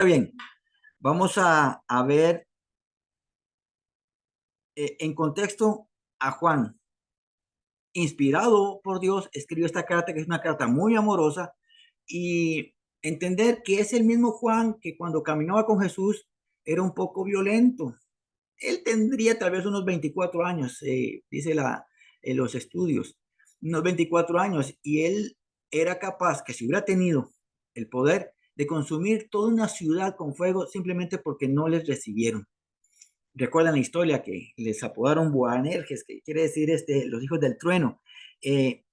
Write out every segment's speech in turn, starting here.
Bien, vamos a ver en contexto a Juan, inspirado por Dios, escribió esta carta que es una carta muy amorosa y entender que es el mismo Juan que cuando caminaba con Jesús era un poco violento. Él tendría tal vez unos 24 años, dice los estudios, unos 24 años, y él era capaz, que si hubiera tenido el poder de consumir toda una ciudad con fuego simplemente porque no les recibieron. Recuerdan la historia que les apodaron Boanerges, que quiere decir los hijos del trueno. Eh,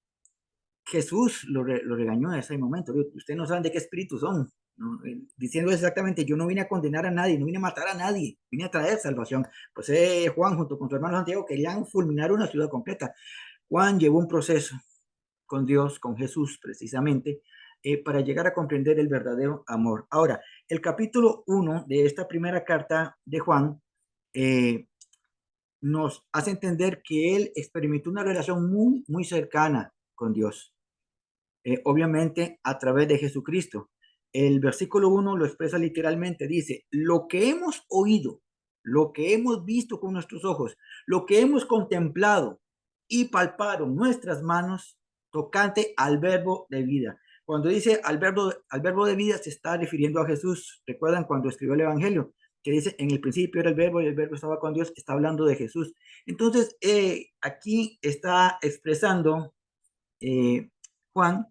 Jesús lo regañó en ese momento. Ustedes no saben de qué espíritu son. ¿No? Diciendo exactamente, yo no vine a condenar a nadie, no vine a matar a nadie, vine a traer salvación. Pues Juan junto con su hermano Santiago querían fulminar una ciudad completa. Juan llevó un proceso con Dios, con Jesús precisamente, para llegar a comprender el verdadero amor. Ahora, el capítulo 1 de esta primera carta de Juan eh, nos hace entender que él experimentó una relación muy, muy cercana con Dios, obviamente a través de Jesucristo. El versículo 1 lo expresa literalmente, dice, lo que hemos oído, lo que hemos visto con nuestros ojos, lo que hemos contemplado y palpado nuestras manos tocante al verbo de vida. Cuando dice al verbo de vida se está refiriendo a Jesús. ¿Recuerdan cuando escribió el Evangelio? Que dice, en el principio era el verbo y el verbo estaba con Dios, está hablando de Jesús. Entonces, aquí está expresando Juan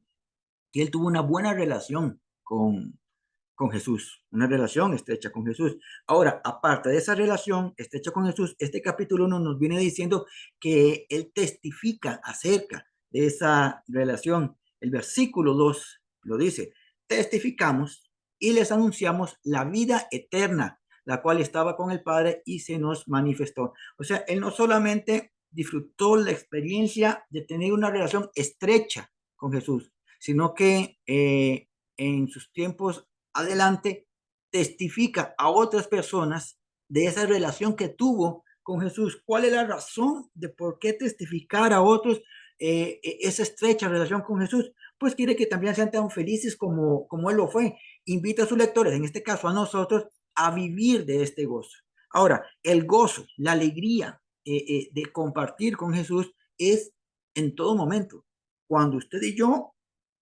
que él tuvo una buena relación con Jesús, una relación estrecha con Jesús. Ahora, aparte de esa relación estrecha con Jesús, este capítulo 1 nos viene diciendo que él testifica acerca de esa relación. El versículo 2 lo dice, testificamos y les anunciamos la vida eterna, la cual estaba con el Padre y se nos manifestó. O sea, él no solamente disfrutó la experiencia de tener una relación estrecha con Jesús, sino que en sus tiempos adelante testifica a otras personas de esa relación que tuvo con Jesús. ¿Cuál es la razón de por qué testificar a otros esa estrecha relación con Jesús? Pues quiere que también sean tan felices como Él lo fue. Invita a sus lectores, en este caso a nosotros, a vivir de este gozo. Ahora, el gozo, la alegría de compartir con Jesús es en todo momento. Cuando usted y yo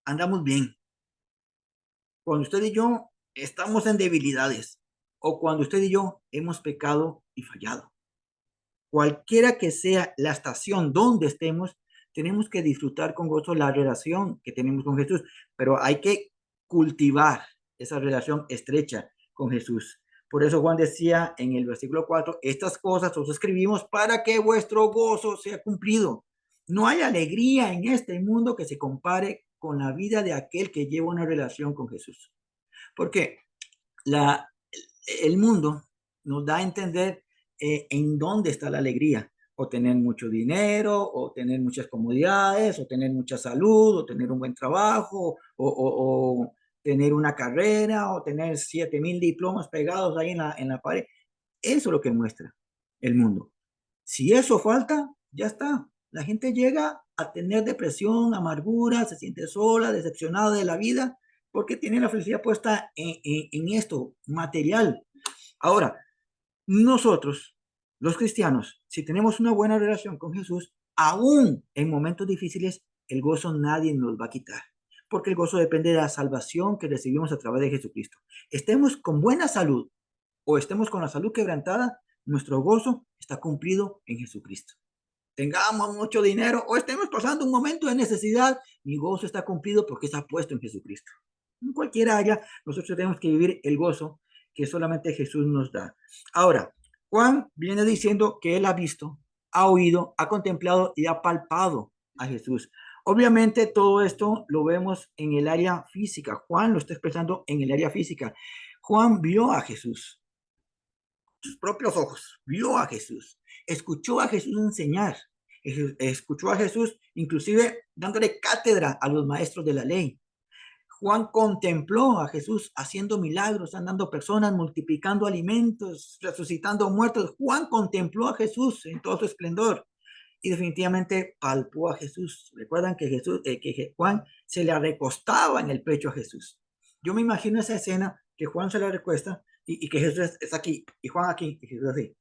andamos bien, cuando usted y yo estamos en debilidades o cuando usted y yo hemos pecado y fallado. Cualquiera que sea la estación donde estemos, tenemos que disfrutar con gozo la relación que tenemos con Jesús, pero hay que cultivar esa relación estrecha con Jesús. Por eso Juan decía en el versículo 4, estas cosas os escribimos para que vuestro gozo sea cumplido. No hay alegría en este mundo que se compare con la vida de aquel que lleva una relación con Jesús. Porque la, el mundo nos da a entender en dónde está la alegría, o tener mucho dinero, o tener muchas comodidades, o tener mucha salud, o tener un buen trabajo, o tener una carrera, o tener 7,000 diplomas pegados ahí en la pared. Eso es lo que muestra el mundo. Si eso falta, ya está. La gente llega a tener depresión, amargura, se siente sola, decepcionada de la vida, porque tiene la felicidad puesta en esto material. Ahora, nosotros, los cristianos, si tenemos una buena relación con Jesús, aún en momentos difíciles, el gozo nadie nos va a quitar, porque el gozo depende de la salvación que recibimos a través de Jesucristo. Estemos con buena salud o estemos con la salud quebrantada, nuestro gozo está cumplido en Jesucristo. Tengamos mucho dinero o estemos pasando un momento de necesidad, mi gozo está cumplido porque está puesto en Jesucristo. En cualquier área, nosotros tenemos que vivir el gozo que solamente Jesús nos da. Ahora, Juan viene diciendo que él ha visto, ha oído, ha contemplado y ha palpado a Jesús. Obviamente todo esto lo vemos en el área física. Juan lo está expresando en el área física. Juan vio a Jesús, sus propios ojos, vio a Jesús, escuchó a Jesús enseñar, escuchó a Jesús inclusive dándole cátedra a los maestros de la ley. Juan contempló a Jesús haciendo milagros, sanando personas, multiplicando alimentos, resucitando muertos. Juan contempló a Jesús en todo su esplendor y definitivamente palpó a Jesús. Recuerdan que Juan se le recostaba en el pecho a Jesús. Yo me imagino esa escena que Juan se la recuesta y que Jesús es aquí, y Juan aquí, y Jesús así.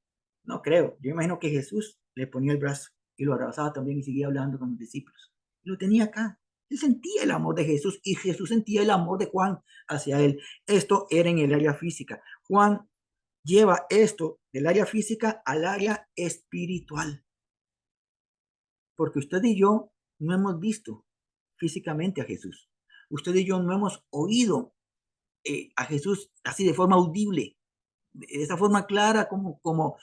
No creo. Yo imagino que Jesús le ponía el brazo y lo abrazaba también y seguía hablando con los discípulos. Lo tenía acá. Él sentía el amor de Jesús y Jesús sentía el amor de Juan hacia él. Esto era en el área física. Juan lleva esto del área física al área espiritual, porque usted y yo no hemos visto físicamente a Jesús. Usted y yo no hemos oído a Jesús así de forma audible, de esa forma clara como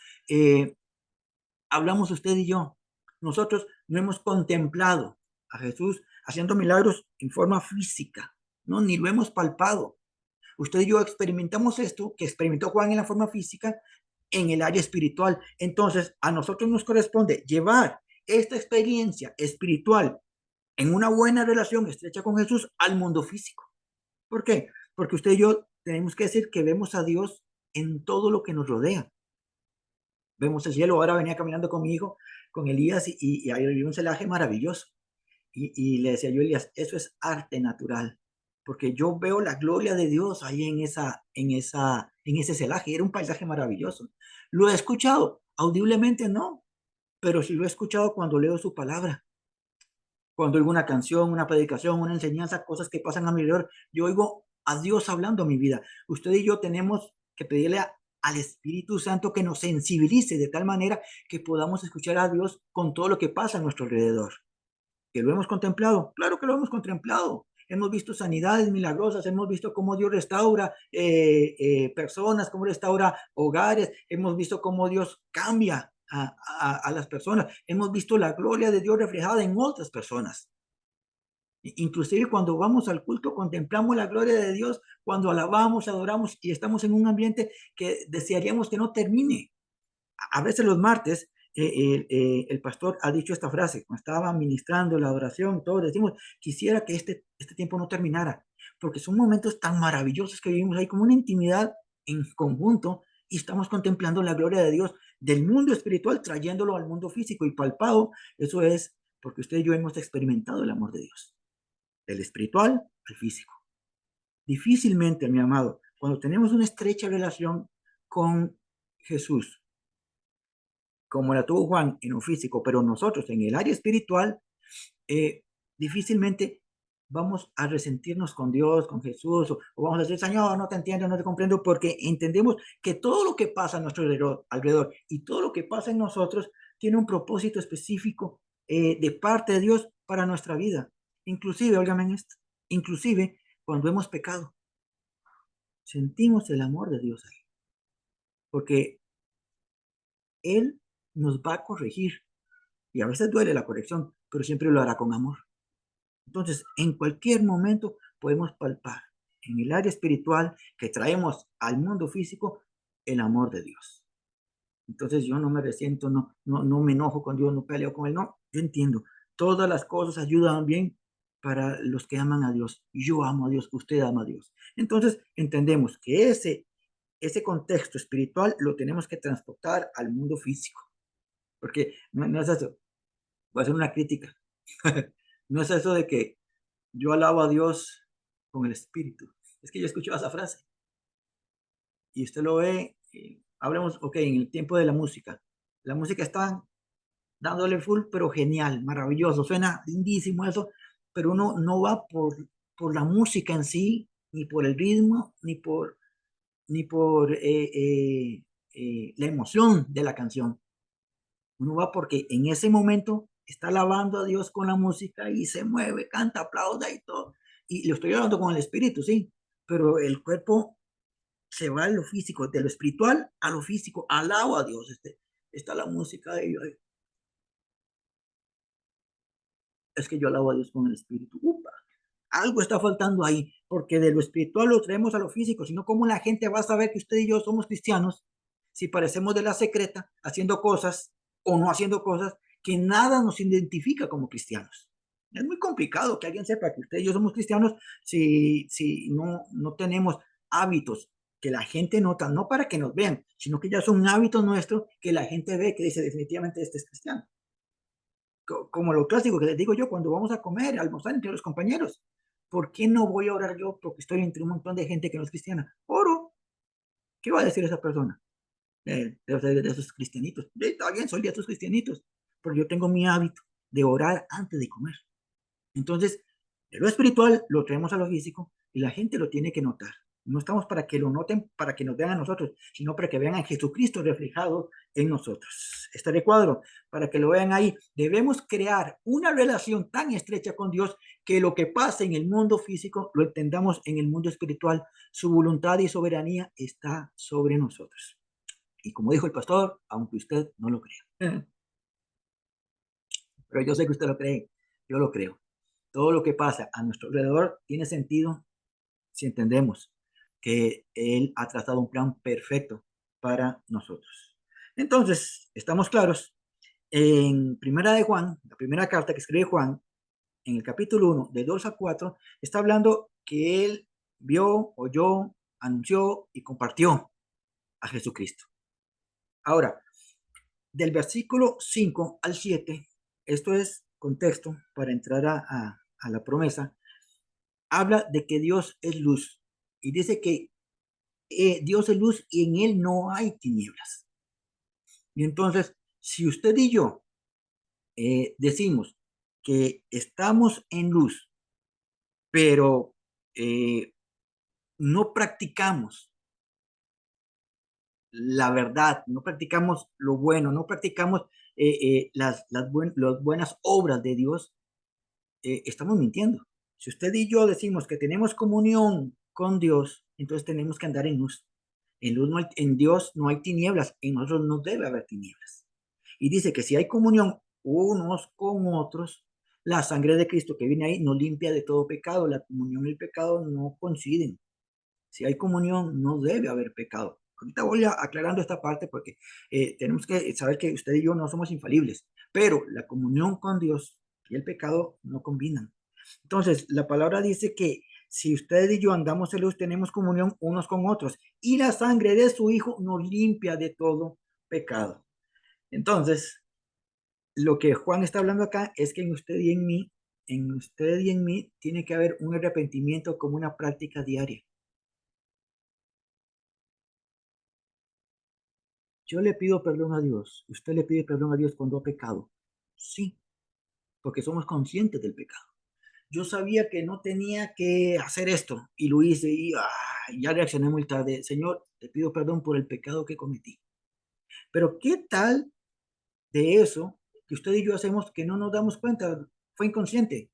hablamos usted y yo. Nosotros no hemos contemplado a Jesús haciendo milagros en forma física, ¿no? Ni lo hemos palpado. Usted y yo experimentamos esto que experimentó Juan en la forma física en el área espiritual. Entonces, a nosotros nos corresponde llevar esta experiencia espiritual en una buena relación estrecha con Jesús al mundo físico. ¿Por qué? Porque usted y yo tenemos que decir que vemos a Dios en todo lo que nos rodea. Vemos el cielo. Ahora venía caminando con mi hijo, con Elías, y ahí vi un celaje maravilloso. Y le decía yo, Elías, eso es arte natural, porque yo veo la gloria de Dios ahí en ese celaje. Era un paisaje maravilloso. ¿Lo he escuchado? Audiblemente no, pero sí lo he escuchado cuando leo su palabra, cuando oigo una canción, una predicación, una enseñanza, cosas que pasan a mi alrededor. Yo oigo a Dios hablando a mi vida. Usted y yo tenemos que pedirle al Espíritu Santo que nos sensibilice de tal manera que podamos escuchar a Dios con todo lo que pasa a nuestro alrededor. ¿Que lo hemos contemplado? Claro que lo hemos contemplado. Hemos visto sanidades milagrosas, hemos visto cómo Dios restaura personas, cómo restaura hogares, hemos visto cómo Dios cambia a las personas, hemos visto la gloria de Dios reflejada en otras personas. Inclusive cuando vamos al culto contemplamos la gloria de Dios, cuando alabamos, adoramos y estamos en un ambiente que desearíamos que no termine. A veces los martes el pastor ha dicho esta frase, cuando estaba ministrando la adoración, todos decimos, quisiera que este tiempo no terminara, porque son momentos tan maravillosos que vivimos ahí como una intimidad en conjunto y estamos contemplando la gloria de Dios del mundo espiritual, trayéndolo al mundo físico y palpado. Eso es porque usted y yo hemos experimentado el amor de Dios, del espiritual al físico. Difícilmente, mi amado, cuando tenemos una estrecha relación con Jesús, como la tuvo Juan en lo físico, pero nosotros en el área espiritual, difícilmente vamos a resentirnos con Dios, con Jesús, o vamos a decir, Señor, no te entiendo, no te comprendo, porque entendemos que todo lo que pasa a nuestro alrededor y todo lo que pasa en nosotros tiene un propósito específico de parte de Dios para nuestra vida. Inclusive, óigame esto, inclusive cuando hemos pecado, sentimos el amor de Dios ahí, porque Él nos va a corregir. Y a veces duele la corrección, pero siempre lo hará con amor. Entonces, en cualquier momento podemos palpar en el área espiritual que traemos al mundo físico el amor de Dios. Entonces yo no me resiento, no me enojo con Dios, no peleo con Él, no. Yo entiendo, todas las cosas ayudan bien para los que aman a Dios. Yo amo a Dios, usted ama a Dios. Entonces entendemos que ese contexto espiritual lo tenemos que transportar al mundo físico, porque no es eso. Voy a hacer una crítica. No es eso de que yo alabo a Dios con el espíritu. Es que yo escucho esa frase y usted lo ve. Hablemos, ok, en el tiempo de la música. La música está dándole full, pero genial, maravilloso. Suena lindísimo eso, pero uno no va por la música en sí, ni por el ritmo, ni por la emoción de la canción. Uno va porque en ese momento está alabando a Dios con la música y se mueve, canta, aplauda y todo. Y lo estoy hablando con el espíritu, sí, pero el cuerpo se va a lo físico, de lo espiritual a lo físico, alabo a Dios. Está la música y es que yo alabo a Dios con el espíritu. Upa, algo está faltando ahí, porque de lo espiritual lo traemos a lo físico, sino cómo la gente va a saber que usted y yo somos cristianos si parecemos de la secreta, haciendo cosas o no haciendo cosas que nada nos identifica como cristianos. Es muy complicado que alguien sepa que usted y yo somos cristianos si no tenemos hábitos que la gente nota, no para que nos vean, sino que ya son hábitos nuestros que la gente ve que dice definitivamente este es cristiano. Como lo clásico que les digo yo cuando vamos a comer, a almorzar entre los compañeros. ¿por qué no voy a orar yo? Porque estoy entre un montón de gente que no es cristiana. Oro. ¿Qué va a decir esa persona? De esos cristianitos. Está bien, soy de esos cristianitos. Pero yo tengo mi hábito de orar antes de comer. Entonces, de lo espiritual lo traemos a lo físico y la gente lo tiene que notar. No estamos para que lo noten, para que nos vean a nosotros, sino para que vean a Jesucristo reflejado en nosotros. Este recuadro, para que lo vean ahí, debemos crear una relación tan estrecha con Dios que lo que pasa en el mundo físico lo entendamos en el mundo espiritual. Su voluntad y soberanía está sobre nosotros. Y como dijo el pastor, aunque usted no lo crea. Pero yo sé que usted lo cree, yo lo creo. Todo lo que pasa a nuestro alrededor tiene sentido si entendemos que Él ha trazado un plan perfecto para nosotros. Entonces, estamos claros. En Primera de Juan, la primera carta que escribe Juan, en el capítulo 1, de 2 a 4, está hablando que Él vio, oyó, anunció y compartió a Jesucristo. Ahora, del versículo 5 al 7, esto es contexto para entrar a la promesa, habla de que Dios es luz y dice que Dios es luz y en él no hay tinieblas. Y entonces, si usted y yo decimos que estamos en luz, pero no practicamos la verdad, no practicamos lo bueno, no practicamos las buenas obras de Dios, estamos mintiendo. Si usted y yo decimos que tenemos comunión con Dios, entonces tenemos que andar en luz. En luz no hay, en Dios no hay tinieblas, en nosotros no debe haber tinieblas. Y dice que si hay comunión unos con otros, la sangre de Cristo que viene ahí nos limpia de todo pecado. La comunión y el pecado no coinciden. Si hay comunión, no debe haber pecado. Ahorita voy aclarando esta parte porque tenemos que saber que usted y yo no somos infalibles, pero la comunión con Dios y el pecado no combinan. Entonces, la palabra dice que si usted y yo andamos en luz, tenemos comunión unos con otros y la sangre de su Hijo nos limpia de todo pecado. Entonces, lo que Juan está hablando acá es que en usted y en mí, tiene que haber un arrepentimiento como una práctica diaria. Yo le pido perdón a Dios. ¿Usted le pide perdón a Dios cuando ha pecado? Sí, porque somos conscientes del pecado. Yo sabía que no tenía que hacer esto y lo hice y ya reaccioné muy tarde. Señor, te pido perdón por el pecado que cometí. Pero ¿qué tal de eso que usted y yo hacemos que no nos damos cuenta? Fue inconsciente.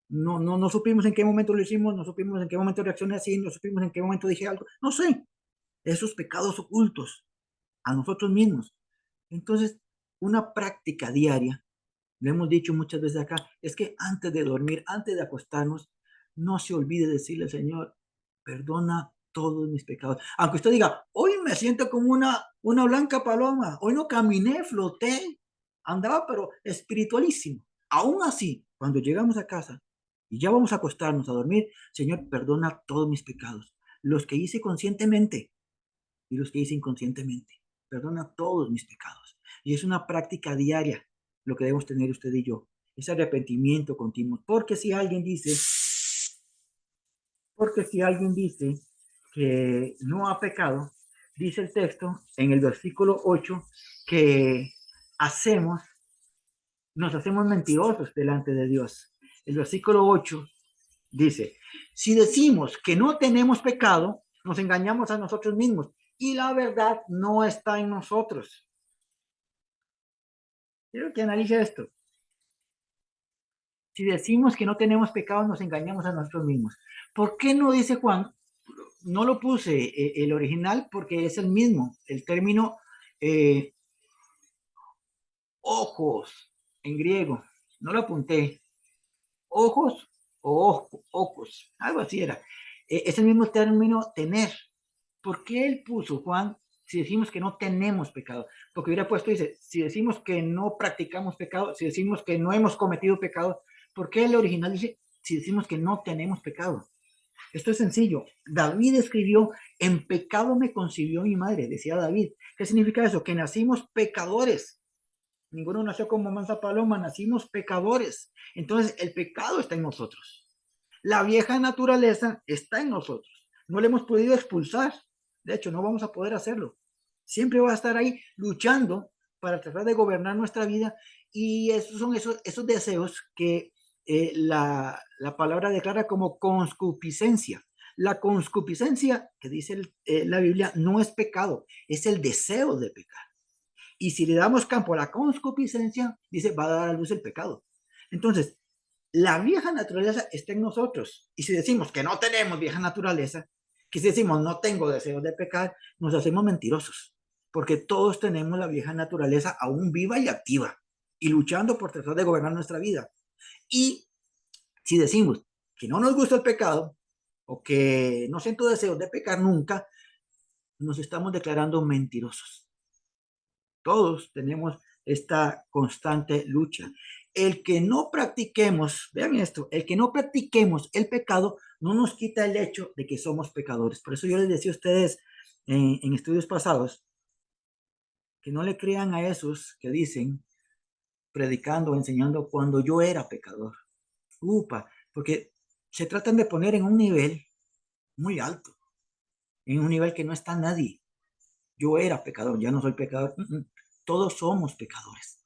No supimos en qué momento lo hicimos, no supimos en qué momento reaccioné así, no supimos en qué momento dije algo. No sé, esos pecados ocultos a nosotros mismos. Entonces, una práctica diaria, lo hemos dicho muchas veces acá, es que antes de dormir, antes de acostarnos, no se olvide decirle al Señor, perdona todos mis pecados. Aunque usted diga, hoy me siento como una blanca paloma, hoy no caminé, floté, andaba pero espiritualísimo. Aún así, cuando llegamos a casa y ya vamos a acostarnos a dormir, Señor, perdona todos mis pecados, los que hice conscientemente y los que hice inconscientemente. Perdona todos mis pecados. Y es una práctica diaria lo que debemos tener usted y yo. Ese arrepentimiento continuo. Porque si alguien dice que no ha pecado, dice el texto en el versículo 8 que hacemos, nos hacemos mentirosos delante de Dios. El versículo 8 dice, si decimos que no tenemos pecado, nos engañamos a nosotros mismos y la verdad no está en nosotros. Quiero que analice esto. Si decimos que no tenemos pecado, nos engañamos a nosotros mismos. ¿Por qué no dice Juan? No lo puse el original porque es el mismo. El término eh, ojos en griego. No lo apunté. Ojos o ojos. Algo así era. Es el mismo término tener. ¿Por qué él puso, Juan, si decimos que no tenemos pecado? Porque hubiera puesto, dice, si decimos que no practicamos pecado, si decimos que no hemos cometido pecado, ¿por qué el original dice, si decimos que no tenemos pecado? Esto es sencillo. David escribió, en pecado me concibió mi madre, decía David. ¿Qué significa eso? Que nacimos pecadores. Ninguno nació como mansa paloma, nacimos pecadores. Entonces, el pecado está en nosotros. La vieja naturaleza está en nosotros. No la hemos podido expulsar. De hecho, no vamos a poder hacerlo. Siempre va a estar ahí luchando para tratar de gobernar nuestra vida. Y esos son esos deseos que la palabra declara como conscupiscencia. La conscupiscencia, que dice la Biblia, no es pecado, es el deseo de pecar. Y si le damos campo a la conscupiscencia, dice, va a dar a luz el pecado. Entonces, la vieja naturaleza está en nosotros. Y si decimos que no tenemos vieja naturaleza, que si decimos no tengo deseos de pecar, nos hacemos mentirosos. Porque todos tenemos la vieja naturaleza aún viva y activa y luchando por tratar de gobernar nuestra vida. Y si decimos que no nos gusta el pecado o que no siento deseos de pecar nunca, nos estamos declarando mentirosos. Todos tenemos esta constante lucha. El que no practiquemos, vean esto, el que no practiquemos el pecado no nos quita el hecho de que somos pecadores. Por eso yo les decía a ustedes en estudios pasados que no le crean a esos que dicen, predicando o enseñando cuando yo era pecador. Upa, porque se tratan de poner en un nivel muy alto, en un nivel que no está nadie. Yo era pecador, ya no soy pecador. Todos somos pecadores.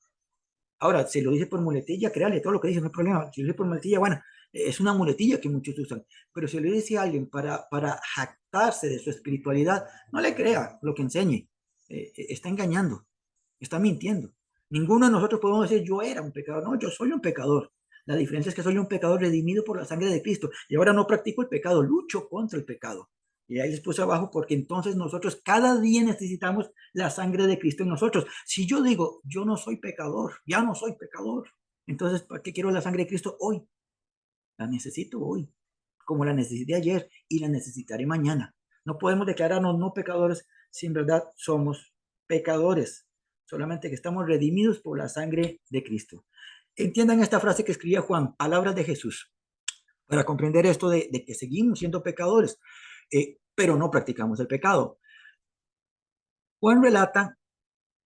Ahora, si lo dice por muletilla, créale todo lo que dice, no hay problema. Si lo dice por muletilla, bueno, es una muletilla que muchos usan. Pero si lo dice a alguien para jactarse de su espiritualidad, no le crea lo que enseñe. Está engañando, está mintiendo. Ninguno de nosotros podemos decir yo era un pecador. No, yo soy un pecador. La diferencia es que soy un pecador redimido por la sangre de Cristo. Y ahora no practico el pecado, lucho contra el pecado. Y ahí les puse abajo porque entonces nosotros cada día necesitamos la sangre de Cristo en nosotros. Si yo digo, yo no soy pecador, ya no soy pecador, entonces ¿para qué quiero la sangre de Cristo hoy? La necesito hoy, como la necesité ayer y la necesitaré mañana. No podemos declararnos no pecadores si en verdad somos pecadores, solamente que estamos redimidos por la sangre de Cristo. Entiendan esta frase que escribía Juan, palabras de Jesús, para comprender esto de que seguimos siendo pecadores, pero no practicamos el pecado. Juan relata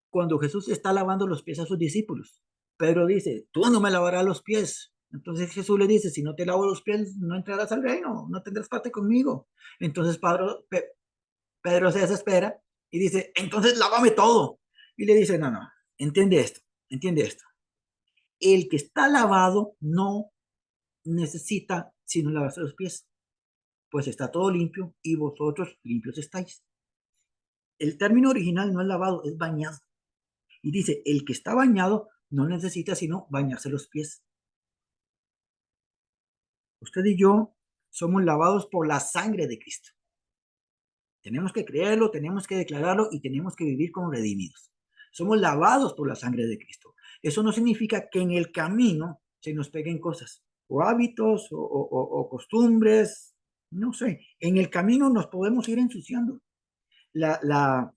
cuando Jesús está lavando los pies a sus discípulos. Pedro dice, tú no me lavarás los pies. Entonces Jesús le dice, si no te lavo los pies, no entrarás al reino, no tendrás parte conmigo. Entonces Pedro se desespera y dice, entonces lávame todo. Y le dice, no, no, entiende esto, entiende esto. El que está lavado no necesita sino lavarse los pies, pues está todo limpio y vosotros limpios estáis. El término original no es lavado, es bañado. Y dice, el que está bañado no necesita sino bañarse los pies. Usted y yo somos lavados por la sangre de Cristo. Tenemos que creerlo, tenemos que declararlo y tenemos que vivir como redimidos. Somos lavados por la sangre de Cristo. Eso no significa que en el camino se nos peguen cosas, o hábitos, o costumbres, no sé. En el camino nos podemos ir ensuciando. La, la,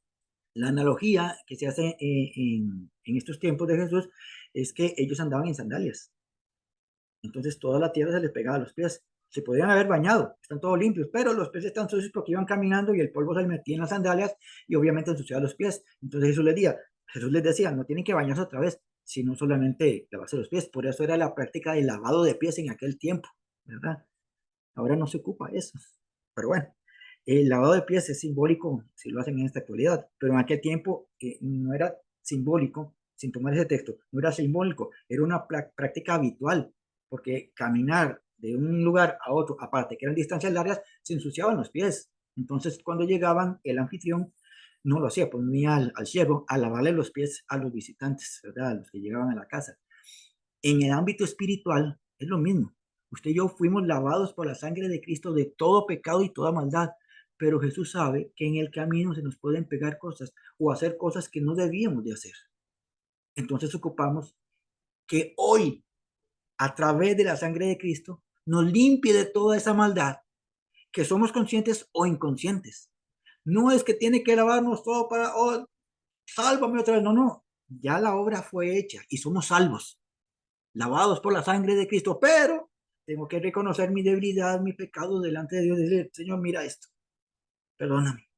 la analogía que se hace en estos tiempos de Jesús es que ellos andaban en sandalias. Entonces toda la tierra se les pegaba a los pies. Se podían haber bañado, están todos limpios, pero los pies están sucios porque iban caminando y el polvo se les metía en las sandalias y obviamente ensuciaba los pies. Entonces Jesús les decía, no tienen que bañarse otra vez, sino solamente lavarse los pies. Por eso era la práctica del lavado de pies en aquel tiempo, ¿verdad? Ahora no se ocupa eso. Pero bueno, el lavado de pies es simbólico si lo hacen en esta actualidad, pero en aquel tiempo no era simbólico, sin tomar ese texto, no era simbólico, era una práctica habitual, porque caminar de un lugar a otro, aparte que eran distancias largas, se ensuciaban los pies. Entonces, cuando llegaban, el anfitrión no lo hacía, ponía al siervo a lavarle los pies a los visitantes, ¿verdad? A los que llegaban a la casa. En el ámbito espiritual es lo mismo. Usted y yo fuimos lavados por la sangre de Cristo de todo pecado y toda maldad, pero Jesús sabe que en el camino se nos pueden pegar cosas o hacer cosas que no debíamos de hacer. Entonces ocupamos que hoy, a través de la sangre de Cristo, nos limpie de toda esa maldad, que somos conscientes o inconscientes. No es que tiene que lavarnos todo para, oh, sálvame otra vez. No, no. Ya la obra fue hecha y somos salvos, lavados por la sangre de Cristo, pero tengo que reconocer mi debilidad, mi pecado delante de Dios y decir, Señor, mira esto, perdóname,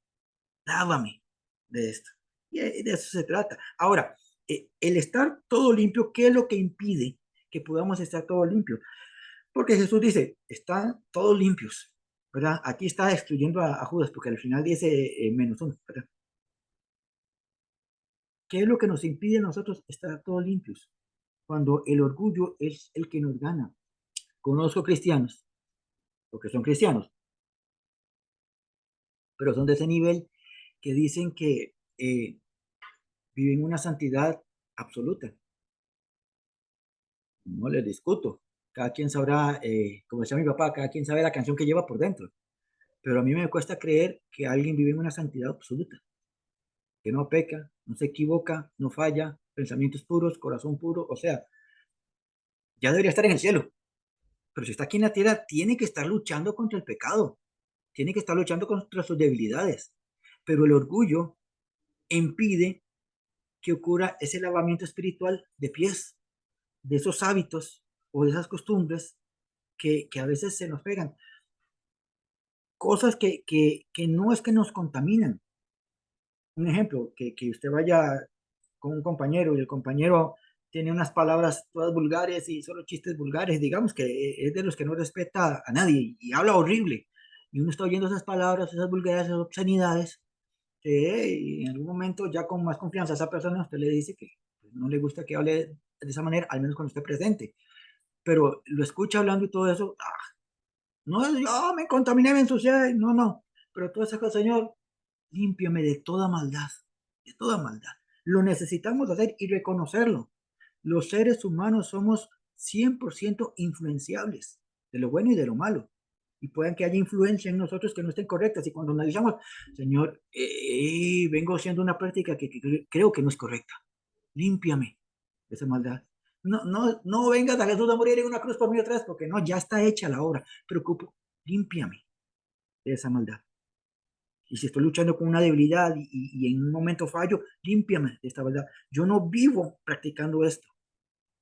lávame de esto. Y de eso se trata. Ahora, el estar todo limpio, ¿qué es lo que impide que podamos estar todo limpio? Porque Jesús dice, están todos limpios, ¿verdad? Aquí está excluyendo a Judas, porque al final dice menos uno, ¿verdad? ¿Qué es lo que nos impide a nosotros estar todos limpios? Cuando el orgullo es el que nos gana. Conozco cristianos, porque son cristianos, pero son de ese nivel que dicen que viven una santidad absoluta. No les discuto. Cada quien sabrá, como decía mi papá, cada quien sabe la canción que lleva por dentro. Pero a mí me cuesta creer que alguien vive en una santidad absoluta, que no peca, no se equivoca, no falla, pensamientos puros, corazón puro. O sea, ya debería estar en el cielo. Pero si está aquí en la tierra, tiene que estar luchando contra el pecado, tiene que estar luchando contra sus debilidades. Pero el orgullo impide que ocurra ese lavamiento espiritual de pies, de esos hábitos o de esas costumbres que a veces se nos pegan. Cosas que no es que nos contaminan. Un ejemplo, que usted vaya con un compañero y el compañero tiene unas palabras todas vulgares y solo chistes vulgares, digamos que es de los que no respeta a nadie y habla horrible. Y uno está oyendo esas palabras, esas vulgares, esas obscenidades, y en algún momento ya con más confianza a esa persona usted le dice que pues, no le gusta que hable de esa manera, al menos cuando esté presente. Pero lo escucha hablando y todo eso, no es yo me contaminé, me ensucié, no, no. Pero todas esas cosas, Señor, límpiame de toda maldad, de toda maldad. Lo necesitamos hacer y reconocerlo. Los seres humanos somos 100% influenciables de lo bueno y de lo malo. Y pueden que haya influencia en nosotros que no estén correctas. Y cuando analizamos, Señor, vengo haciendo una práctica que creo que no es correcta. Límpiame de esa maldad. No, no, no vengas a Jesús a morir en una cruz por mí otra vez, porque no, ya está hecha la obra. Preocupo, límpiame de esa maldad. Y si estoy luchando con una debilidad y en un momento fallo, límpiame de esta verdad. Yo no vivo practicando esto,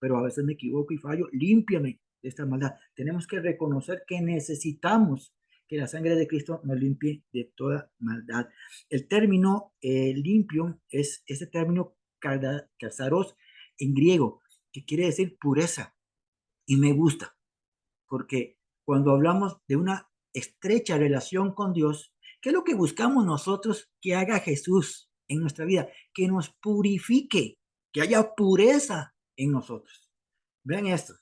pero a veces me equivoco y fallo, límpiame de esta maldad. Tenemos que reconocer que necesitamos que la sangre de Cristo nos limpie de toda maldad. El término limpio es ese término katharos en griego, que quiere decir pureza. Y me gusta, porque cuando hablamos de una estrecha relación con Dios, ¿qué es lo que buscamos nosotros que haga Jesús en nuestra vida? Que nos purifique, que haya pureza en nosotros. Vean esto.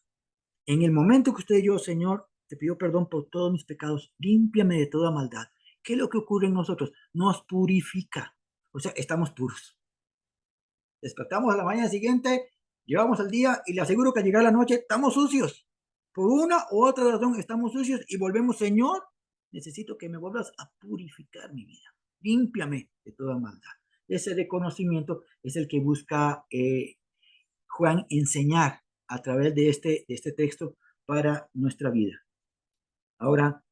En el momento que usted y yo, Señor, te pido perdón por todos mis pecados, límpiame de toda maldad. ¿Qué es lo que ocurre en nosotros? Nos purifica. O sea, estamos puros. Despertamos a la mañana siguiente, llevamos el día y le aseguro que al llegar la noche estamos sucios. Por una u otra razón estamos sucios y volvemos, Señor, necesito que me vuelvas a purificar mi vida. Límpiame de toda maldad. Ese reconocimiento es el que busca Juan enseñar a través de este texto para nuestra vida. Ahora,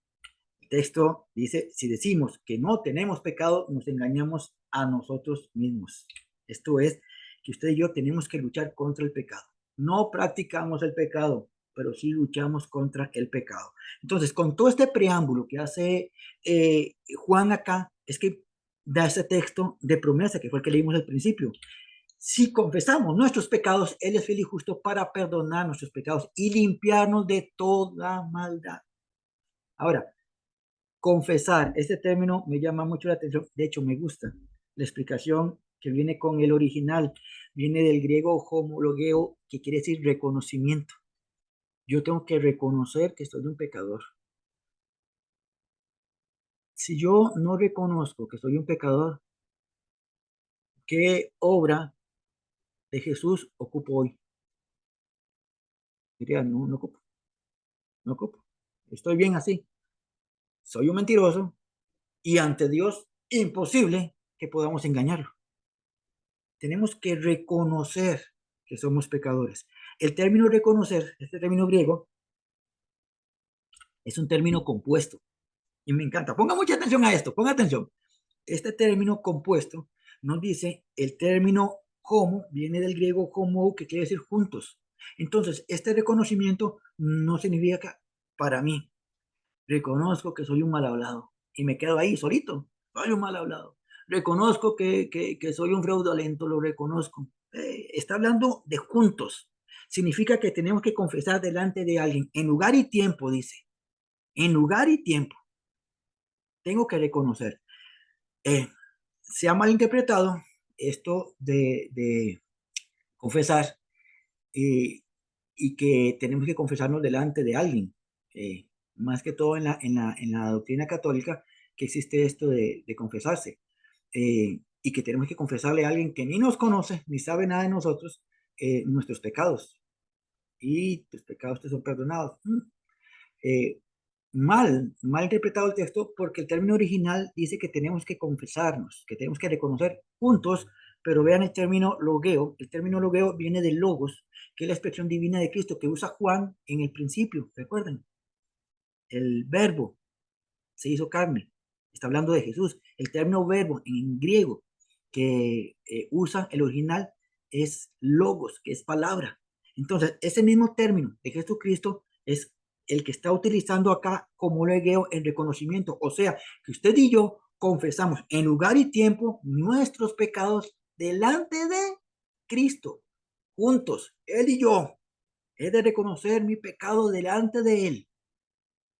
el texto dice, si decimos que no tenemos pecado, nos engañamos a nosotros mismos. Esto es que usted y yo tenemos que luchar contra el pecado. No practicamos el pecado, pero sí luchamos contra el pecado. Entonces, con todo este preámbulo que hace Juan acá, es que da ese texto de promesa, que fue el que leímos al principio. Si confesamos nuestros pecados, Él es fiel y justo para perdonar nuestros pecados y limpiarnos de toda maldad. Ahora, confesar, este término me llama mucho la atención, de hecho me gusta la explicación que viene con el original, viene del griego homologeo, que quiere decir reconocimiento. Yo tengo que reconocer que soy un pecador. Si yo no reconozco que soy un pecador, ¿qué obra de Jesús ocupo hoy? Diría, no, no ocupo, no ocupo. Estoy bien así. Soy un mentiroso y ante Dios imposible que podamos engañarlo. Tenemos que reconocer que somos pecadores. El término reconocer, este término griego, es un término compuesto y me encanta. Ponga mucha atención a esto, ponga atención. Este término compuesto nos dice el término homo, viene del griego homo, que quiere decir juntos. Entonces, este reconocimiento no significa para mí. Reconozco que soy un mal hablado y me quedo ahí solito. Soy un mal hablado. Reconozco que soy un fraudulento, lo reconozco. Está hablando de juntos. significa que tenemos que confesar delante de alguien, en lugar y tiempo, dice, en lugar y tiempo, tengo que reconocer. Se ha malinterpretado esto de confesar eh, y que tenemos que confesarnos delante de alguien. Más que todo en la doctrina católica que existe esto de confesarse. Y que tenemos que confesarle a alguien que ni nos conoce, ni sabe nada de nosotros, nuestros pecados. Y tus pecados te son perdonados. Eh, mal interpretado el texto porque el término original dice que tenemos que confesarnos, que tenemos que reconocer juntos, pero vean el término logeo viene de logos, que es la expresión divina de Cristo que usa Juan en el principio, recuerden, el verbo se hizo carne, está hablando de Jesús, el término verbo en griego que usa el original es logos, que es palabra. Entonces, ese mismo término de Jesucristo es el que está utilizando acá como logeo en reconocimiento. O sea, que usted y yo confesamos en lugar y tiempo nuestros pecados delante de Cristo, juntos, Él y yo. He de reconocer mi pecado delante de Él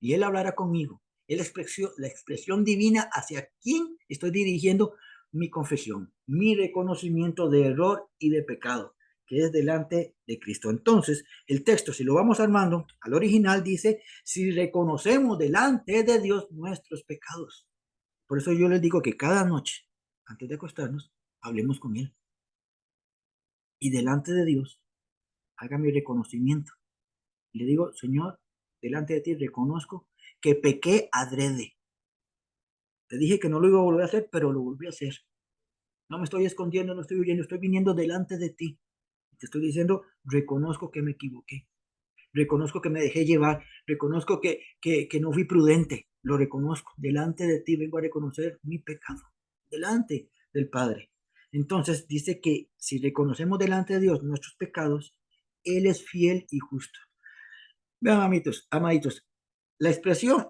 y Él hablará conmigo. Es la expresión divina hacia quien estoy dirigiendo mi confesión, mi reconocimiento de error y de pecado, que es delante de Cristo. Entonces, el texto, si lo vamos armando al original, dice, si reconocemos delante de Dios nuestros pecados. Por eso yo les digo que cada noche, antes de acostarnos, hablemos con Él. Y delante de Dios, haga mi reconocimiento. Y le digo, Señor, delante de ti reconozco que pequé adrede. Te dije que no lo iba a volver a hacer, pero lo volví a hacer. No me estoy escondiendo, no estoy huyendo, estoy viniendo delante de ti. Te estoy diciendo, reconozco que me equivoqué. Reconozco que me dejé llevar. Reconozco que no fui prudente. Lo reconozco. Delante de ti vengo a reconocer mi pecado. Delante del Padre. Entonces dice que si reconocemos delante de Dios nuestros pecados, Él es fiel y justo. Vean, amaditos, la expresión,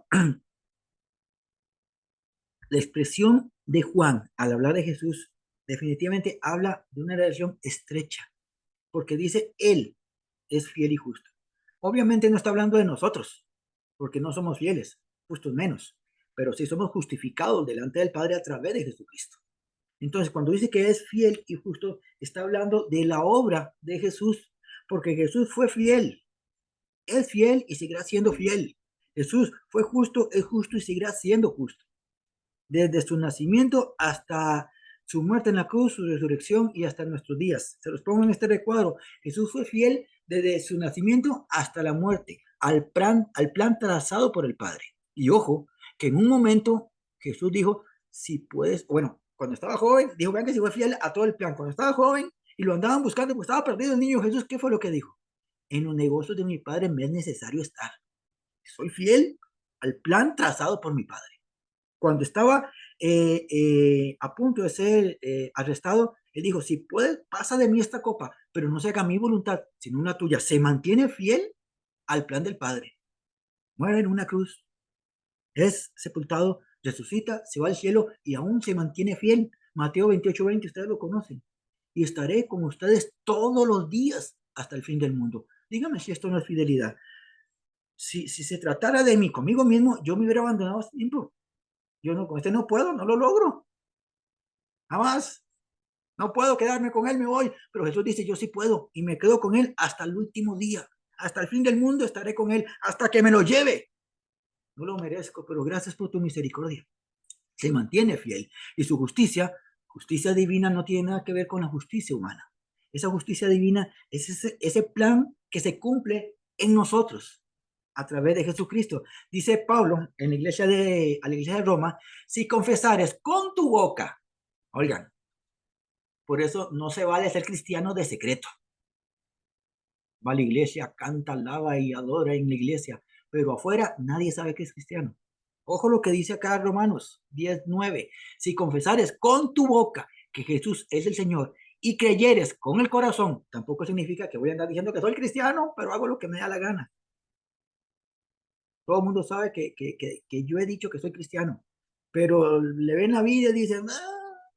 la expresión de Juan al hablar de Jesús definitivamente habla de una relación estrecha, porque dice Él es fiel y justo. Obviamente no está hablando de nosotros, porque no somos fieles, justos menos, pero sí somos justificados delante del Padre a través de Jesucristo. Entonces, cuando dice que es fiel y justo, está hablando de la obra de Jesús, porque Jesús fue fiel, es fiel y seguirá siendo fiel. Jesús fue justo, es justo y seguirá siendo justo. Desde su nacimiento hasta su muerte en la cruz, su resurrección y hasta nuestros días. Se los pongo en este recuadro. Jesús fue fiel desde su nacimiento hasta la muerte, al plan trazado por el Padre. Y ojo, que en un momento Jesús dijo, si puedes, bueno, cuando estaba joven, dijo, vean que si fue fiel a todo el plan. Cuando estaba joven y lo andaban buscando, pues estaba perdido el niño Jesús, ¿qué fue lo que dijo? En los negocios de mi Padre me es necesario estar. Soy fiel al plan trazado por mi Padre. Cuando estaba a punto de ser arrestado, él dijo, si puedes, pasa de mí esta copa, pero no se haga mi voluntad, sino una tuya. Se mantiene fiel al plan del Padre. Muere en una cruz, es sepultado, resucita, se va al cielo y aún se mantiene fiel. Mateo 28:20, ustedes lo conocen. Y estaré con ustedes todos los días hasta el fin del mundo. Dígame si esto no es fidelidad. Si se tratara de mí, conmigo mismo, yo me hubiera abandonado hace tiempo. Yo no, con este no puedo, no lo logro. Jamás. No puedo quedarme con él, me voy. Pero Jesús dice, yo sí puedo. Y me quedo con él hasta el último día. Hasta el fin del mundo estaré con él, hasta que me lo lleve. No lo merezco, pero gracias por tu misericordia. Se mantiene fiel. Y su justicia divina, no tiene nada que ver con la justicia humana. Esa justicia divina es ese plan que se cumple en nosotros a través de Jesucristo. Dice Pablo en a la iglesia de Roma, si confesares con tu boca, oigan, por eso no se vale ser cristiano de secreto. Va a la iglesia, canta, alaba y adora en la iglesia, pero afuera nadie sabe que es cristiano. Ojo lo que dice acá Romanos 10:9. Si confesares con tu boca que Jesús es el Señor y creyeres con el corazón, tampoco significa que voy a andar diciendo que soy cristiano, pero hago lo que me da la gana. Todo el mundo sabe que yo he dicho que soy cristiano, pero le ven la vida y dicen, ah,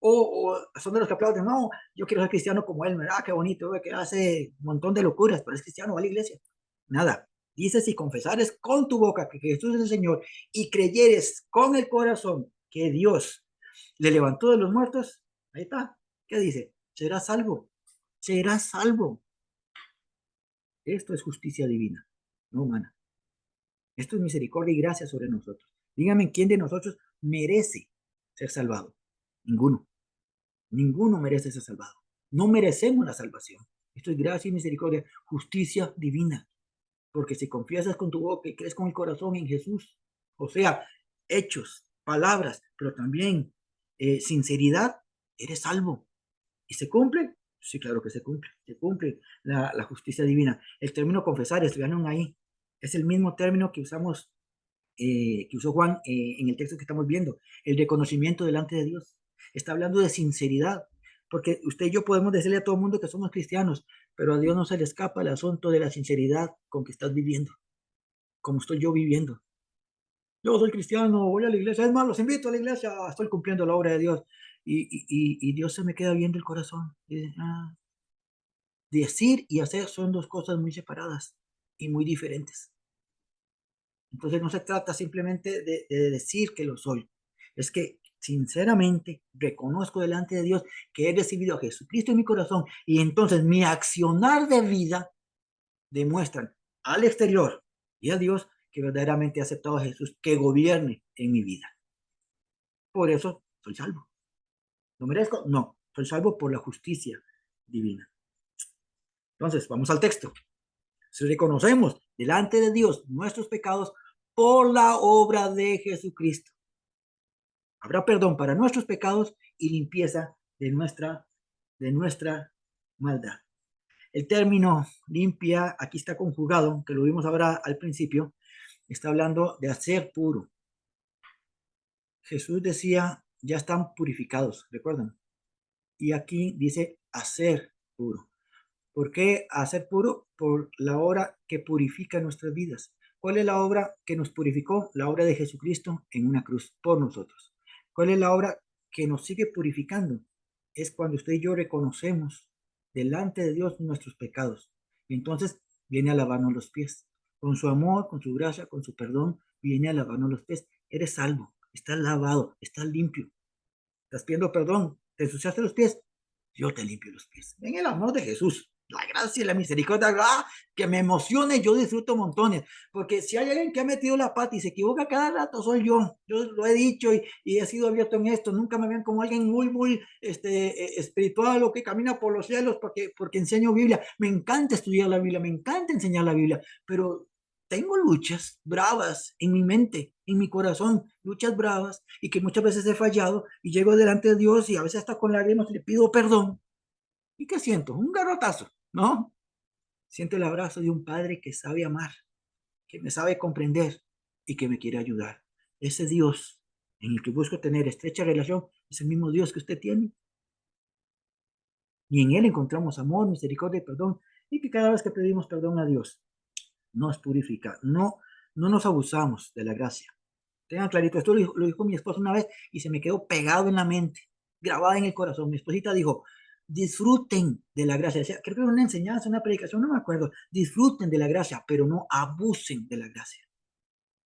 o son de los que aplauden, no, yo quiero ser cristiano como él, ¿verdad? Qué bonito, que hace un montón de locuras, pero es cristiano, va a la iglesia. Nada. Dice, si confesares con tu boca que Jesús es el Señor y creyeres con el corazón que Dios le levantó de los muertos, ahí está. ¿Qué dice? Serás salvo. Serás salvo. Esto es justicia divina, no humana. Esto es misericordia y gracia sobre nosotros. Dígame, ¿quién de nosotros merece ser salvado? Ninguno. Ninguno merece ser salvado. No merecemos la salvación. Esto es gracia y misericordia, justicia divina. Porque si confiesas con tu boca y crees con el corazón en Jesús, o sea, hechos, palabras, pero también sinceridad, eres salvo. ¿Y se cumple? Sí, claro que se cumple. Se cumple la justicia divina. El término confesar, estuvieron ahí. Es el mismo término que usamos, que usó Juan en el texto que estamos viendo. El reconocimiento delante de Dios. Está hablando de sinceridad. Porque usted y yo podemos decirle a todo el mundo que somos cristianos, pero a Dios no se le escapa el asunto de la sinceridad con que estás viviendo, como estoy yo viviendo. Yo soy cristiano, voy a la iglesia, es más, los invito a la iglesia, estoy cumpliendo la obra de Dios. Y Dios se me queda viendo el corazón. Decir y hacer son dos cosas muy separadas y muy diferentes. Entonces no se trata simplemente de decir que lo soy, es que sinceramente reconozco delante de Dios que he recibido a Jesucristo en mi corazón y entonces mi accionar de vida demuestran al exterior y a Dios que verdaderamente he aceptado a Jesús que gobierne en mi vida. Por eso soy salvo. ¿Lo merezco? No, soy salvo por la justicia divina. Entonces, vamos al texto. Si reconocemos delante de Dios nuestros pecados por la obra de Jesucristo, habrá perdón para nuestros pecados y limpieza de nuestra maldad. El término limpia aquí está conjugado, que lo vimos ahora al principio, está hablando de hacer puro. Jesús decía, ya están purificados, ¿recuerdan? Y aquí dice hacer puro. ¿Por qué hacer puro? Por la obra que purifica nuestras vidas. ¿Cuál es la obra que nos purificó? La obra de Jesucristo en una cruz por nosotros. ¿Cuál es la obra que nos sigue purificando? Es cuando usted y yo reconocemos delante de Dios nuestros pecados. Y entonces viene a lavarnos los pies. Con su amor, con su gracia, con su perdón, viene a lavarnos los pies. Eres salvo, estás lavado, estás limpio. Estás pidiendo perdón, te ensuciaste los pies, yo te limpio los pies. En el amor de Jesús, la gracia y la misericordia, que me emocione, yo disfruto montones, porque si hay alguien que ha metido la pata y se equivoca cada rato, soy yo. Yo lo he dicho y he sido abierto en esto. Nunca me ven como alguien muy espiritual o que camina por los cielos porque enseño Biblia. Me encanta estudiar la Biblia, me encanta enseñar la Biblia, pero tengo luchas bravas en mi mente, en mi corazón, luchas bravas y que muchas veces he fallado y llego delante de Dios y a veces hasta con lágrimas le pido perdón. ¿Y qué siento? Un garrotazo, ¿no? Siento el abrazo de un padre que sabe amar, que me sabe comprender y que me quiere ayudar. Ese Dios en el que busco tener estrecha relación es el mismo Dios que usted tiene. Y en Él encontramos amor, misericordia y perdón. Y que cada vez que pedimos perdón a Dios, nos purifica. No, no nos abusamos de la gracia. Tengan clarito, esto lo dijo mi esposa una vez y se me quedó pegado en la mente, grabada en el corazón. Mi esposita dijo, disfruten de la gracia. Decía, creo que era una enseñanza, una predicación, no me acuerdo. Disfruten de la gracia, pero no abusen de la gracia.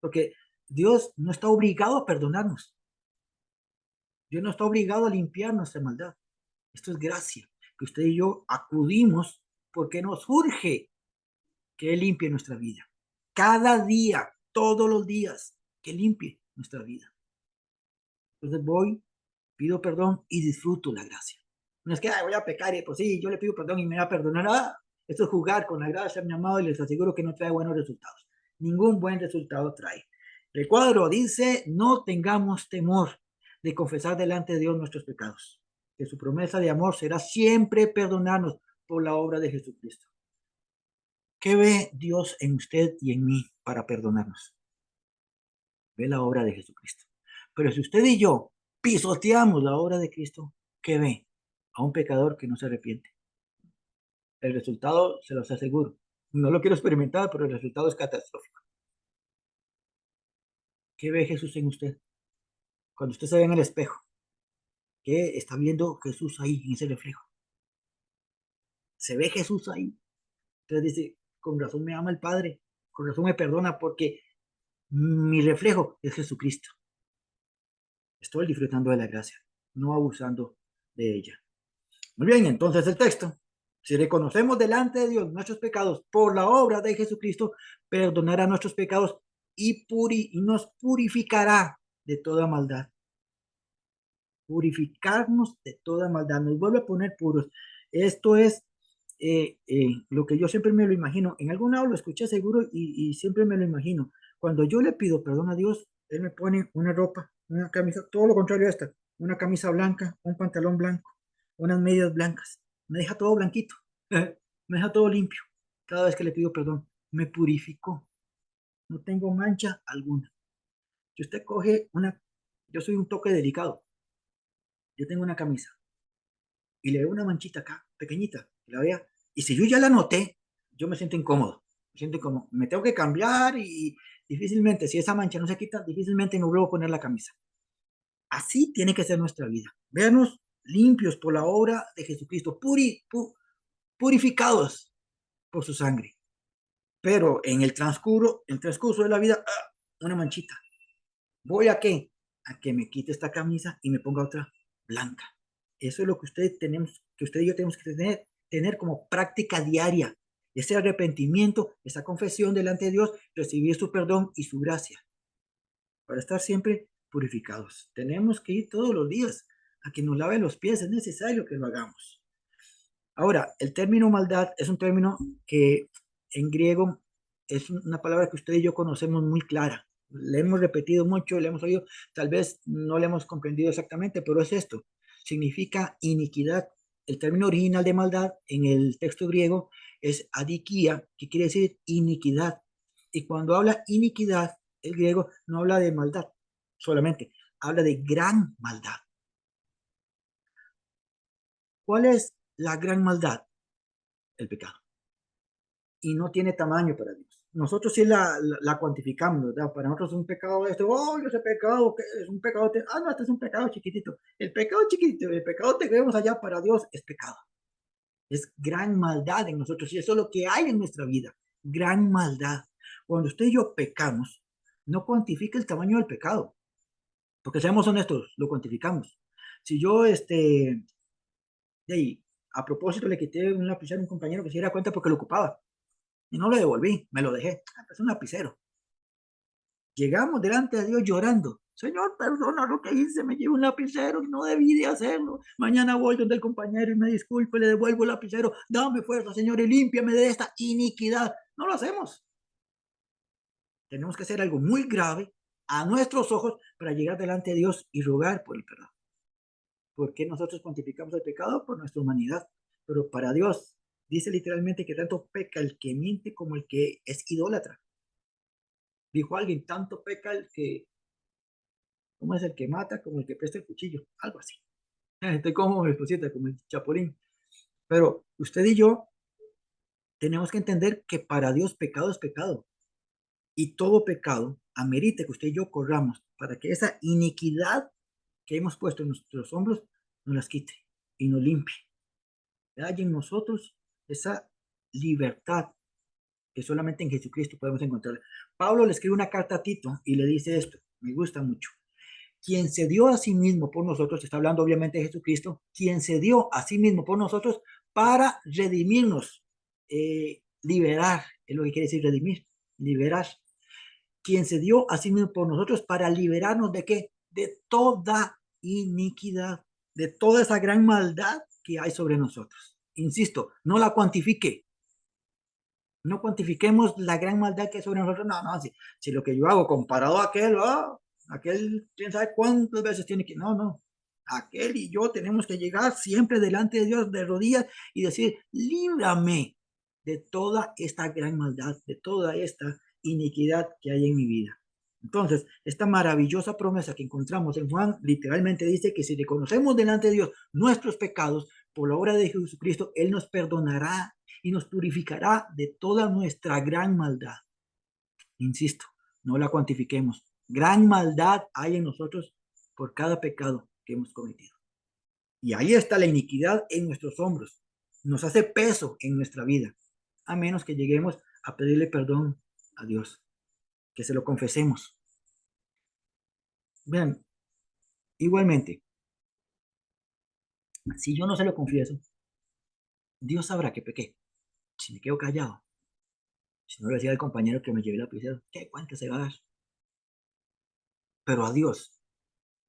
Porque Dios no está obligado a perdonarnos. Dios no está obligado a limpiar nuestra maldad. Esto es gracia, que usted y yo acudimos porque nos urge que Él limpie nuestra vida. Cada día, todos los días, que limpie nuestra vida. Entonces voy, pido perdón y disfruto la gracia. No es que voy a pecar y pues sí, yo le pido perdón y me va a perdonar. Esto es jugar con la gracia, mi amado, y les aseguro que no trae buenos resultados. Ningún buen resultado trae. El cuadro dice, no tengamos temor de confesar delante de Dios nuestros pecados, que su promesa de amor será siempre perdonarnos por la obra de Jesucristo. ¿Qué ve Dios en usted y en mí para perdonarnos? Ve la obra de Jesucristo. Pero si usted y yo pisoteamos la obra de Cristo, ¿qué ve? A un pecador que no se arrepiente. El resultado, se los aseguro. No lo quiero experimentar, pero el resultado es catastrófico. ¿Qué ve Jesús en usted? Cuando usted se ve en el espejo, que está viendo Jesús ahí en ese reflejo. Se ve Jesús ahí. Entonces dice, con razón me ama el Padre, con razón me perdona porque mi reflejo es Jesucristo. Estoy disfrutando de la gracia, no abusando de ella. Muy bien, entonces el texto. Si reconocemos delante de Dios nuestros pecados por la obra de Jesucristo, perdonará nuestros pecados y nos purificará de toda maldad. Purificarnos de toda maldad, nos vuelve a poner puros. Esto es lo que yo siempre me lo imagino. En algún lado lo escuché seguro y siempre me lo imagino. Cuando yo le pido perdón a Dios, Él me pone una ropa, una camisa, todo lo contrario a esta, una camisa blanca, un pantalón blanco, unas medias blancas. Me deja todo blanquito, me deja todo limpio. Cada vez que le pido perdón, me purificó. No tengo mancha alguna. Si usted coge yo soy un toque delicado. Yo tengo una camisa y le veo una manchita acá, pequeñita, la vea, y si yo ya la noté, yo me siento incómodo, me siento como, me tengo que cambiar y difícilmente, si esa mancha no se quita, difícilmente me vuelvo a poner la camisa. Así tiene que ser nuestra vida. Veanos limpios por la obra de Jesucristo, purificados por su sangre. Pero en el transcurso de la vida, una manchita. ¿Voy a qué? A que me quite esta camisa y me ponga otra blanca. Eso es lo que usted y yo tenemos que tener como práctica diaria. Ese arrepentimiento, esa confesión delante de Dios, recibir su perdón y su gracia para estar siempre purificados. Tenemos que ir todos los días a que nos lave los pies, es necesario que lo hagamos. Ahora, el término maldad es un término que en griego es una palabra que usted y yo conocemos muy clara. Le hemos repetido mucho, le hemos oído, tal vez no le hemos comprendido exactamente, pero es esto. Significa iniquidad. El término original de maldad en el texto griego es adikia, que quiere decir iniquidad. Y cuando habla iniquidad, el griego no habla de maldad solamente, habla de gran maldad. ¿Cuál es la gran maldad? El pecado. Y no tiene tamaño para Dios. Nosotros sí la cuantificamos, ¿verdad? Para nosotros es un pecado esto, oh, ese pecado, ¿qué es un pecado? No, este es un pecado chiquitito. El pecado chiquitito, el pecado que vemos allá para Dios es pecado. Es gran maldad en nosotros y eso es lo que hay en nuestra vida, gran maldad. Cuando usted y yo pecamos, no cuantifica el tamaño del pecado, porque seamos honestos, lo cuantificamos. Si yo, de ahí, a propósito le quité un lapicero a un compañero que se diera cuenta porque lo ocupaba, y no lo devolví, me lo dejé. Es un lapicero. Llegamos delante de Dios llorando. Señor, perdona lo que hice, me llevo un lapicero y no debí de hacerlo. Mañana voy donde el compañero y me disculpe, le devuelvo el lapicero. Dame fuerza, Señor, y límpiame de esta iniquidad. No lo hacemos. Tenemos que hacer algo muy grave a nuestros ojos para llegar delante de Dios y rogar por el perdón. ¿Por qué nosotros cuantificamos el pecado? Por nuestra humanidad. Pero para Dios, dice literalmente que tanto peca el que miente como el que es idólatra. Dijo alguien, tanto peca el que, ¿cómo es el que mata como el que presta el cuchillo? Algo así. Estoy como mi esposita, como el chapulín. Pero usted y yo tenemos que entender que para Dios pecado es pecado. Y todo pecado amerita que usted y yo corramos para que esa iniquidad que hemos puesto en nuestros hombros nos las quite y nos limpie. Hay en nosotros esa libertad que solamente en Jesucristo podemos encontrar. Pablo le escribe una carta a Tito y le dice esto, me gusta mucho. Quien se dio a sí mismo por nosotros, está hablando obviamente de Jesucristo, quien se dio a sí mismo por nosotros para redimirnos, liberar, es lo que quiere decir redimir, liberar. Quien se dio a sí mismo por nosotros para liberarnos de qué? De toda iniquidad, de toda esa gran maldad que hay sobre nosotros. Insisto, no la cuantifique, no cuantifiquemos la gran maldad que hay sobre nosotros. No, no, si lo que yo hago comparado a aquel, aquel, quién sabe cuántas veces tiene que, no, no. Aquel y yo tenemos que llegar siempre delante de Dios de rodillas y decir, líbrame de toda esta gran maldad, de toda esta iniquidad que hay en mi vida. Entonces, esta maravillosa promesa que encontramos en Juan literalmente dice que si reconocemos delante de Dios nuestros pecados por la obra de Jesucristo, Él nos perdonará y nos purificará de toda nuestra gran maldad. Insisto, no la cuantifiquemos. Gran maldad hay en nosotros por cada pecado que hemos cometido. Y ahí está la iniquidad en nuestros hombros. Nos hace peso en nuestra vida, a menos que lleguemos a pedirle perdón a Dios, que se lo confesemos. Vean, igualmente, si yo no se lo confieso, Dios sabrá que pequé. Si me quedo callado, si no le decía al compañero que me llevé la lapicero, ¿qué cuenta se va a dar? Pero a Dios,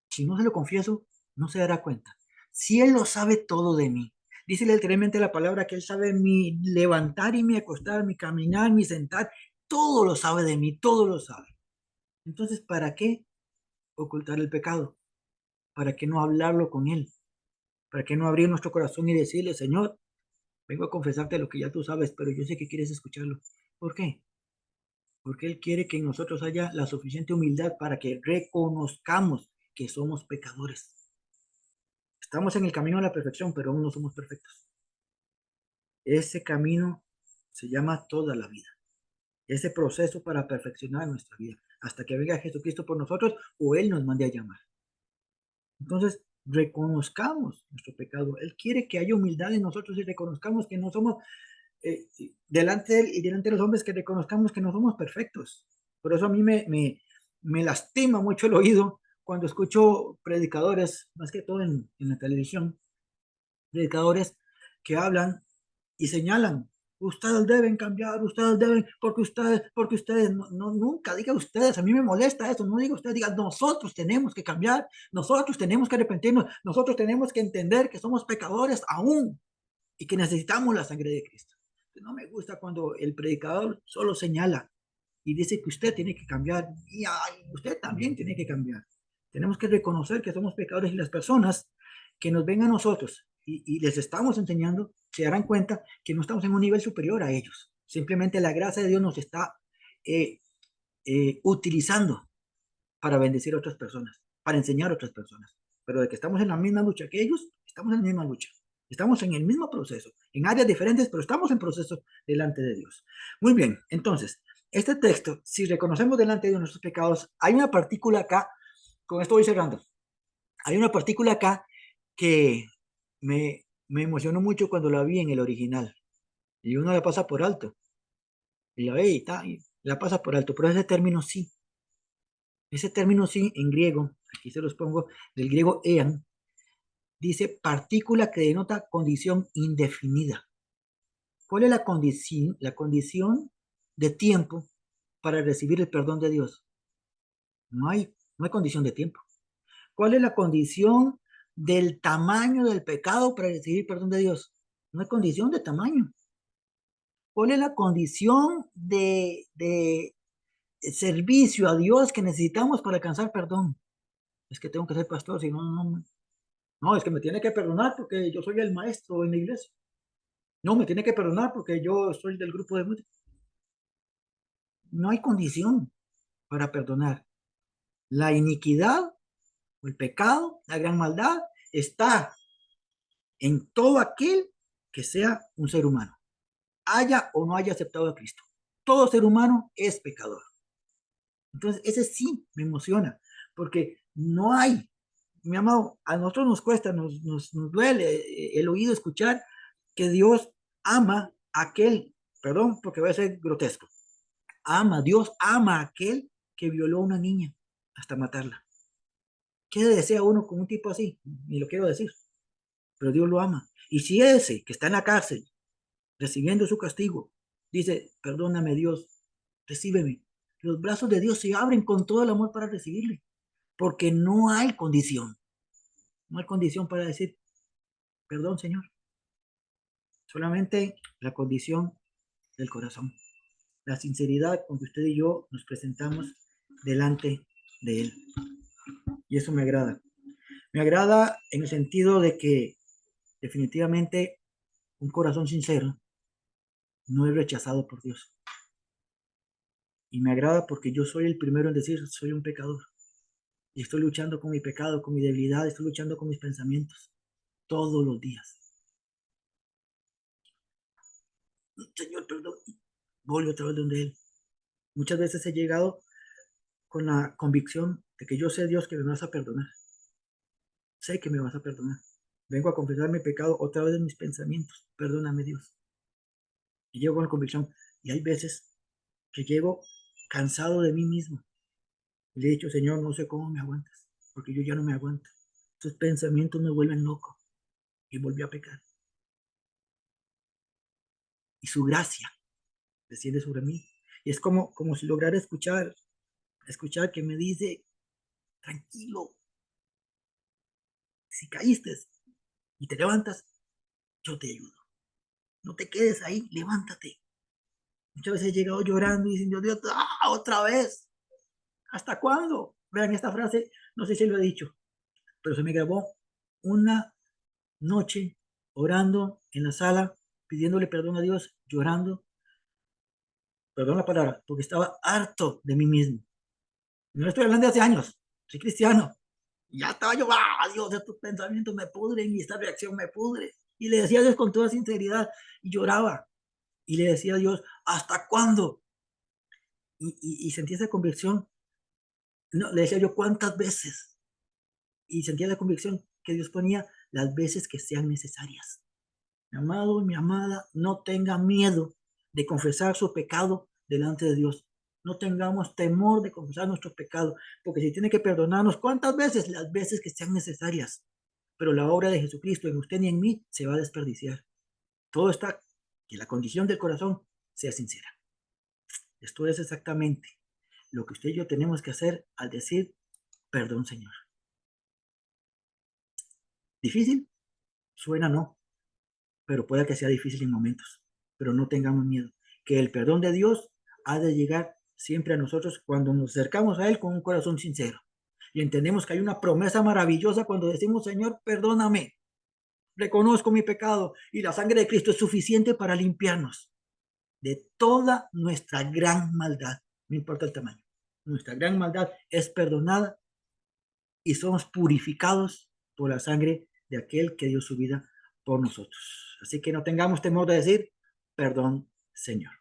si no se lo confieso, no se dará cuenta. Si Él lo sabe todo de mí, dice literalmente la palabra que Él sabe mi levantar y mi acostar, mi caminar, mi sentar, todo lo sabe de mí, todo lo sabe. Entonces, ¿para qué ocultar el pecado? ¿Para qué no hablarlo con Él? ¿Para qué no abrir nuestro corazón y decirle, Señor, vengo a confesarte lo que ya tú sabes, pero yo sé que quieres escucharlo? ¿Por qué? Porque Él quiere que en nosotros haya la suficiente humildad para que reconozcamos que somos pecadores. Estamos en el camino a la perfección, pero aún no somos perfectos. Ese camino se llama toda la vida. Ese proceso para perfeccionar nuestra vida, hasta que venga Jesucristo por nosotros o Él nos mande a llamar. Entonces, reconozcamos nuestro pecado. Él quiere que haya humildad en nosotros y reconozcamos que no somos, delante de Él y delante de los hombres, que reconozcamos que no somos perfectos. Por eso a mí me lastima mucho el oído cuando escucho predicadores, más que todo en la televisión, predicadores que hablan y señalan, ustedes deben cambiar, ustedes deben, porque ustedes, no, no, nunca diga ustedes, a mí me molesta eso, no diga ustedes, diga nosotros tenemos que cambiar, nosotros tenemos que arrepentirnos, nosotros tenemos que entender que somos pecadores aún y que necesitamos la sangre de Cristo. No me gusta cuando el predicador solo señala y dice que usted tiene que cambiar y ay, usted también tiene que cambiar. Tenemos que reconocer que somos pecadores y las personas que nos ven a nosotros y les estamos enseñando se darán cuenta que no estamos en un nivel superior a ellos. Simplemente la gracia de Dios nos está eh, utilizando para bendecir a otras personas, para enseñar a otras personas. Pero de que estamos en la misma lucha que ellos, estamos en la misma lucha. Estamos en el mismo proceso, en áreas diferentes, pero estamos en proceso delante de Dios. Muy bien, entonces, este texto, si reconocemos delante de Dios nuestros pecados, hay una partícula acá, con esto voy cerrando, hay una partícula acá que me emocionó mucho cuando la vi en el original. Y uno la pasa por alto, y la ve y, y la pasa por alto, pero ese término sí en griego, aquí se los pongo, del griego ean, dice partícula que denota condición indefinida. ¿Cuál es la condición de tiempo para recibir el perdón de Dios? No hay condición de tiempo. ¿Cuál es la condición del tamaño del pecado para recibir perdón de Dios? No hay condición de tamaño. ¿Cuál es la condición de servicio a Dios que necesitamos para alcanzar perdón? Es que tengo que ser pastor, si no, no, es que me tiene que perdonar porque yo soy el maestro en la iglesia. No, me tiene que perdonar porque yo soy del grupo de música. No hay condición para perdonar. La iniquidad o el pecado, la gran maldad, está en todo aquel que sea un ser humano, haya o no haya aceptado a Cristo. Todo ser humano es pecador. Entonces, ese sí me emociona, porque no hay, mi amado, a nosotros nos cuesta, nos duele el oído escuchar que Dios ama a aquel, perdón, porque va a ser grotesco, Dios ama a aquel que violó a una niña hasta matarla. ¿Qué desea uno con un tipo así? Ni lo quiero decir, pero Dios lo ama. Y si ese que está en la cárcel, recibiendo su castigo, dice, perdóname Dios, recíbeme, los brazos de Dios se abren con todo el amor para recibirle, porque no hay condición, no hay condición para decir, perdón Señor, solamente la condición del corazón, la sinceridad con que usted y yo nos presentamos delante de Él. Y eso me agrada. Me agrada en el sentido de que definitivamente un corazón sincero no es rechazado por Dios. Y me agrada porque yo soy el primero en decir, soy un pecador. Y estoy luchando con mi pecado, con mi debilidad, estoy luchando con mis pensamientos todos los días. Señor, perdón. Voy otra vez donde Él. Muchas veces he llegado con la convicción de que yo sé, Dios, que me vas a perdonar. Sé que me vas a perdonar. vengo a confesar mi pecado otra vez en mis pensamientos, perdóname Dios. Y llego con la convicción, y hay veces que llego cansado de mí mismo. Le he dicho, Señor, no sé cómo me aguantas, porque yo ya no me aguanto. Estos pensamientos me vuelven loco y volví a pecar. Y su gracia desciende sobre mí. Y es como si lograra escuchar que me dice, tranquilo, si caíste y te levantas, yo te ayudo. No te quedes ahí, levántate. Muchas veces he llegado llorando y diciendo, Dios, otra vez. ¿Hasta cuándo? Vean esta frase, no sé si lo he dicho, pero se me grabó una noche orando en la sala, pidiéndole perdón a Dios, llorando, perdón la palabra, porque estaba harto de mí mismo. No estoy hablando de hace años, soy cristiano. Y ya estaba yo, Dios, estos pensamientos me pudren y esta reacción me pudre. Y le decía a Dios con toda sinceridad y lloraba. Y le decía a Dios, ¿hasta cuándo? Y sentía esa convicción. No, le decía yo, ¿cuántas veces? Y sentía la convicción que Dios ponía las veces que sean necesarias. Mi amado y mi amada, no tenga miedo de confesar su pecado delante de Dios. No tengamos temor de confesar nuestro pecado, porque si tiene que perdonarnos, ¿cuántas veces? Las veces que sean necesarias. Pero la obra de Jesucristo en usted ni en mí se va a desperdiciar. Todo está que la condición del corazón sea sincera. Esto es exactamente lo que usted y yo tenemos que hacer al decir, perdón, Señor. ¿Difícil? Suena no, pero puede que sea difícil en momentos. Pero no tengamos miedo, que el perdón de Dios ha de llegar siempre a nosotros cuando nos acercamos a Él con un corazón sincero. Y entendemos que hay una promesa maravillosa cuando decimos, Señor, perdóname, reconozco mi pecado y la sangre de Cristo es suficiente para limpiarnos de toda nuestra gran maldad, no importa el tamaño. Nuestra gran maldad es perdonada y somos purificados por la sangre de aquel que dio su vida por nosotros. Así que no tengamos temor de decir, perdón, Señor.